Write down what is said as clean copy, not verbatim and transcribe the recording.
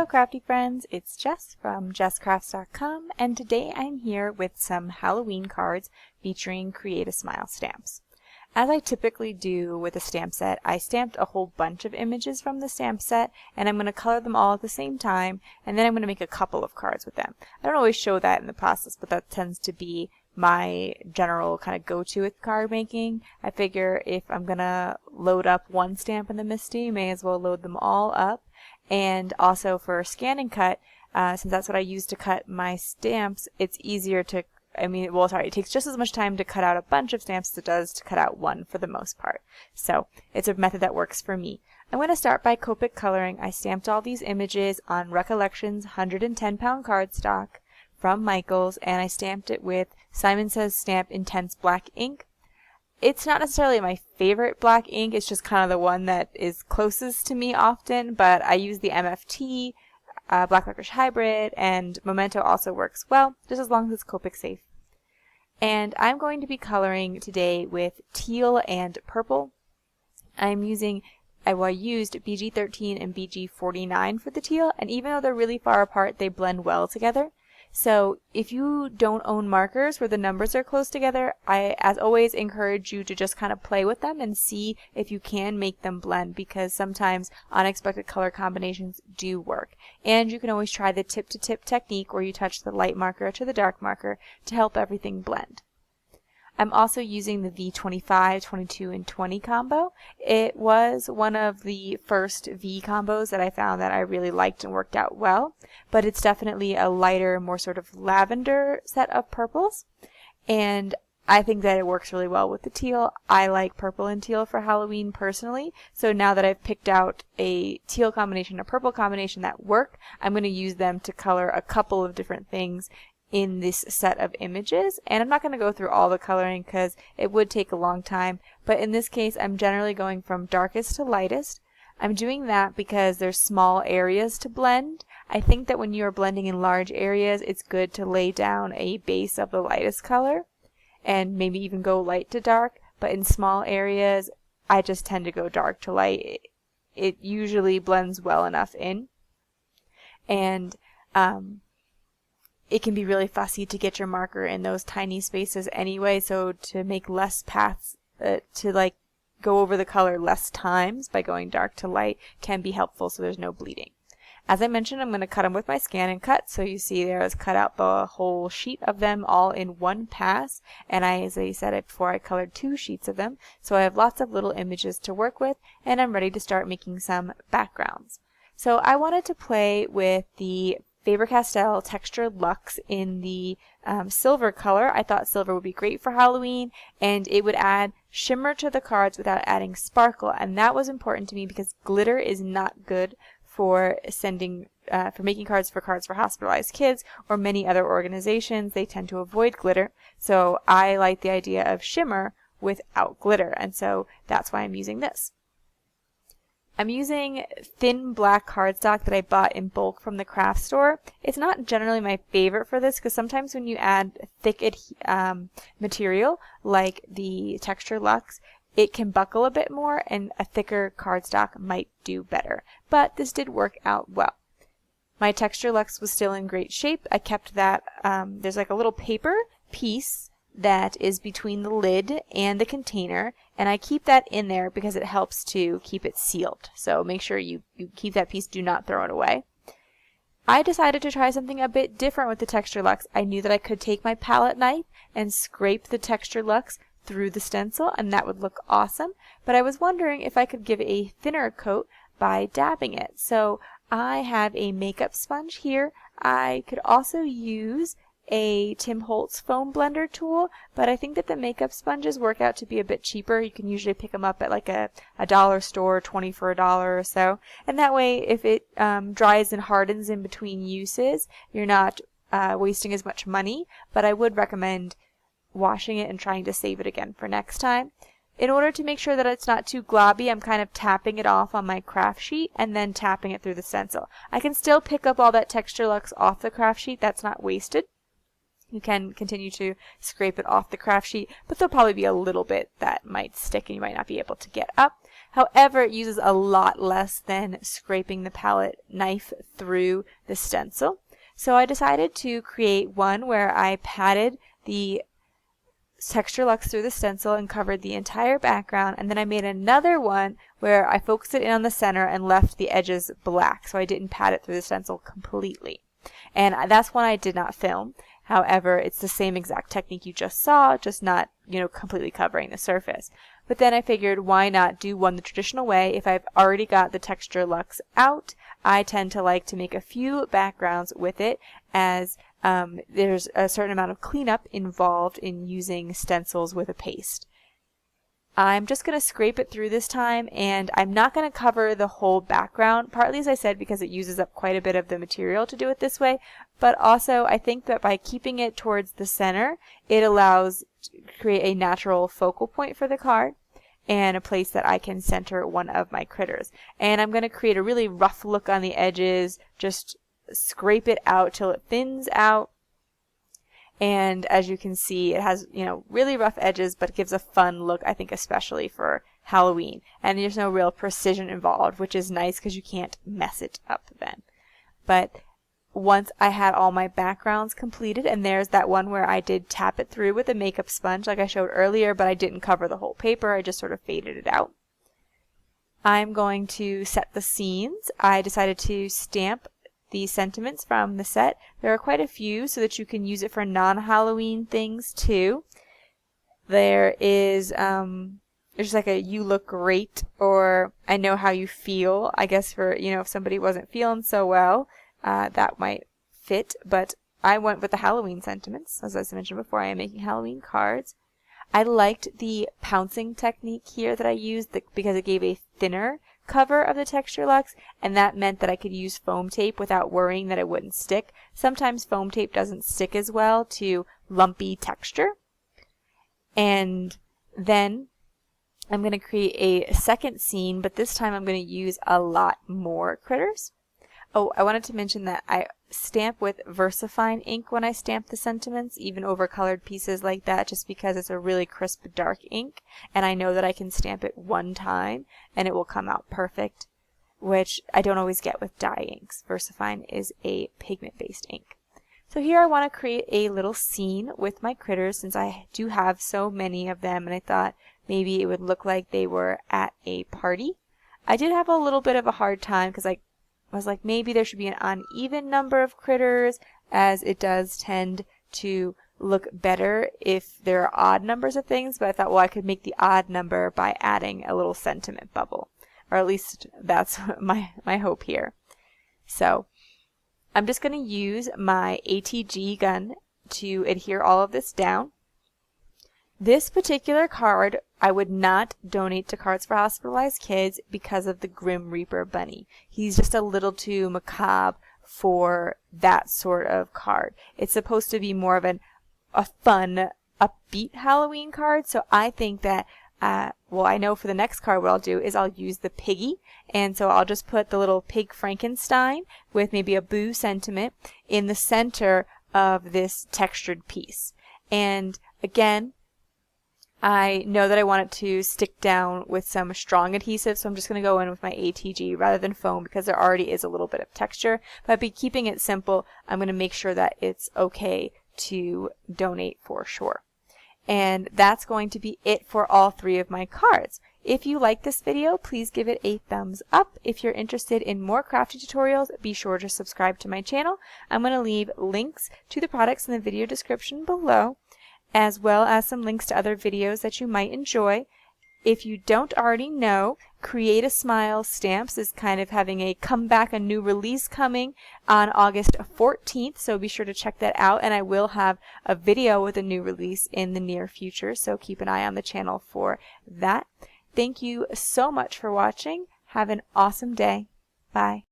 crafty friends, it's Jess from jesscrafts.com, and today I'm here with some Halloween cards featuring Create a Smile stamps. As I typically do with a stamp set, I stamped a whole bunch of images from the stamp set, and I'm going to color them all at the same time, and then I'm going to make a couple of cards with them. I don't always show that in the process, but that tends to be my general kind of go-to with card making. I figure if I'm going to load up one stamp in the MISTI, may as well load them all up. And also for scan and cut, since that's what I use to cut my stamps, it's easier to, it takes just as much time to cut out a bunch of stamps as it does to cut out one for the most part. So it's a method that works for me. I'm going to start by Copic coloring. I stamped all these images on Recollections 110-pound cardstock from Michaels, and I stamped it with Simon Says Stamp Intense Black ink. It's not necessarily my favorite black ink, it's just kind of the one that is closest to me often, but I use the MFT, Black Licorice Hybrid, and Memento also works well, just as long as it's Copic safe. And I'm going to be coloring today with teal and purple. I used BG13 and BG49 for the teal, and even though they're really far apart, they blend well together. So if you don't own markers where the numbers are close together, I, as always, encourage you to just kind of play with them and see if you can make them blend, because sometimes unexpected color combinations do work. And you can always try the tip-to-tip technique where you touch the light marker to the dark marker to help everything blend. I'm also using the V25, 22, and 20 combo. It was one of the first V combos that I found that I really liked and worked out well, but it's definitely a lighter, more sort of lavender set of purples, and I think that it works really well with the teal. I like purple and teal for Halloween personally, so now that I've picked out a teal combination, a purple combination that work, I'm going to use them to color a couple of different things in this set of images. And I'm not going to go through all the coloring because it would take a long time, but in this case I'm generally going from darkest to lightest. I'm doing that because there's small areas to blend. I think that when you are blending in large areas, it's good to lay down a base of the lightest color and maybe even go light to dark, but in small areas I just tend to go dark to light. It usually blends well enough in, and it can be really fussy to get your marker in those tiny spaces anyway, so to make less paths, to go over the color less times by going dark to light can be helpful so there's no bleeding. As I mentioned, I'm going to cut them with my scan and cut, so you see there is cut out the whole sheet of them all in one pass, and as I said it before, I colored 2 sheets of them, so I have lots of little images to work with, and I'm ready to start making some backgrounds. So I wanted to play with the Faber Castell Texture Luxe in the silver color. I thought silver would be great for Halloween, and it would add shimmer to the cards without adding sparkle, and that was important to me because glitter is not good for making cards for hospitalized kids or many other organizations. They tend to avoid glitter, so I like the idea of shimmer without glitter, and so that's why I'm using this. I'm using thin black cardstock that I bought in bulk from the craft store. It's not generally my favorite for this because sometimes when you add thick material like the Texture Luxe, it can buckle a bit more and a thicker cardstock might do better. But this did work out well. My Texture Luxe was still in great shape. I kept that, there's like a little paper piece that is between the lid and the container, and I keep that in there because it helps to keep it sealed. So make sure you keep that piece, do not throw it away. I decided to try something a bit different with the Texture Luxe. I knew that I could take my palette knife and scrape the Texture Luxe through the stencil, and that would look awesome, but I was wondering if I could give it a thinner coat by dabbing it. So I have a makeup sponge here. I could also use a Tim Holtz foam blender tool, but I think that the makeup sponges work out to be a bit cheaper. You can usually pick them up at like a dollar store, 20 for $1 or so, and that way if it dries and hardens in between uses, you're not wasting as much money, but I would recommend washing it and trying to save it again for next time. In order to make sure that it's not too globby, I'm kind of tapping it off on my craft sheet and then tapping it through the stencil. I can still pick up all that Texture Luxe off the craft sheet, that's not wasted. You can continue to scrape it off the craft sheet, but there'll probably be a little bit that might stick and you might not be able to get up. However, it uses a lot less than scraping the palette knife through the stencil. So I decided to create one where I patted the Texture Luxe through the stencil and covered the entire background, and then I made another one where I focused it in on the center and left the edges black, so I didn't pat it through the stencil completely. And that's one I did not film. However, it's the same exact technique you just saw, just not, completely covering the surface. But then I figured, why not do one the traditional way? If I've already got the Texture Luxe out, I tend to like to make a few backgrounds with it, as there's a certain amount of cleanup involved in using stencils with a paste. I'm just going to scrape it through this time, and I'm not going to cover the whole background, partly as I said because it uses up quite a bit of the material to do it this way, but also I think that by keeping it towards the center, it allows to create a natural focal point for the card and a place that I can center one of my critters. And I'm going to create a really rough look on the edges, just scrape it out till it thins out. And as you can see, it has, really rough edges, but it gives a fun look, I think, especially for Halloween. And there's no real precision involved, which is nice because you can't mess it up then. But once I had all my backgrounds completed, and there's that one where I did tap it through with a makeup sponge like I showed earlier, but I didn't cover the whole paper, I just sort of faded it out. I'm going to set the scenes. I decided to stamp the sentiments from the set. There are quite a few so that you can use it for non-Halloween things too. There is there's like a "you look great" or "I know how you feel." I guess for if somebody wasn't feeling so well, that might fit. But I went with the Halloween sentiments. As I mentioned before, I am making Halloween cards. I liked the pouncing technique here that I used because it gave a thinner cover of the Texture Luxe, and that meant that I could use foam tape without worrying that it wouldn't stick. Sometimes foam tape doesn't stick as well to lumpy texture. And then I'm going to create a second scene, but this time I'm going to use a lot more critters. Oh, I wanted to mention that I stamp with VersaFine ink when I stamp the sentiments, even over colored pieces like that, just because it's a really crisp dark ink, and I know that I can stamp it one time and it will come out perfect, which I don't always get with dye inks. VersaFine is a pigment-based ink. So here I want to create a little scene with my critters since I do have so many of them, and I thought maybe it would look like they were at a party. I did have a little bit of a hard time because I was like, maybe there should be an uneven number of critters, as it does tend to look better if there are odd numbers of things, but I thought, well, I could make the odd number by adding a little sentiment bubble, or at least that's my hope here. So I'm just going to use my ATG gun to adhere all of this down. This particular card I would not donate to Cards for Hospitalized Kids because of the Grim Reaper bunny. He's just a little too macabre for that sort of card. It's supposed to be more of a fun, upbeat Halloween card, so I think that well, I know for the next card what I'll do is I'll use the piggy, and so I'll just put the little pig Frankenstein with maybe a boo sentiment in the center of this textured piece. And again, I know that I want it to stick down with some strong adhesive, so I'm just going to go in with my ATG rather than foam because there already is a little bit of texture. But by keeping it simple, I'm going to make sure that it's okay to donate for sure. And that's going to be it for all three of my cards. If you like this video, please give it a thumbs up. If you're interested in more crafty tutorials, be sure to subscribe to my channel. I'm going to leave links to the products in the video description below, as well as some links to other videos that you might enjoy. If you don't already know, Create a Smile Stamps is kind of having a comeback, a new release coming on August 14th, so be sure to check that out, and I will have a video with a new release in the near future, so keep an eye on the channel for that. Thank you so much for watching. Have an awesome day. Bye.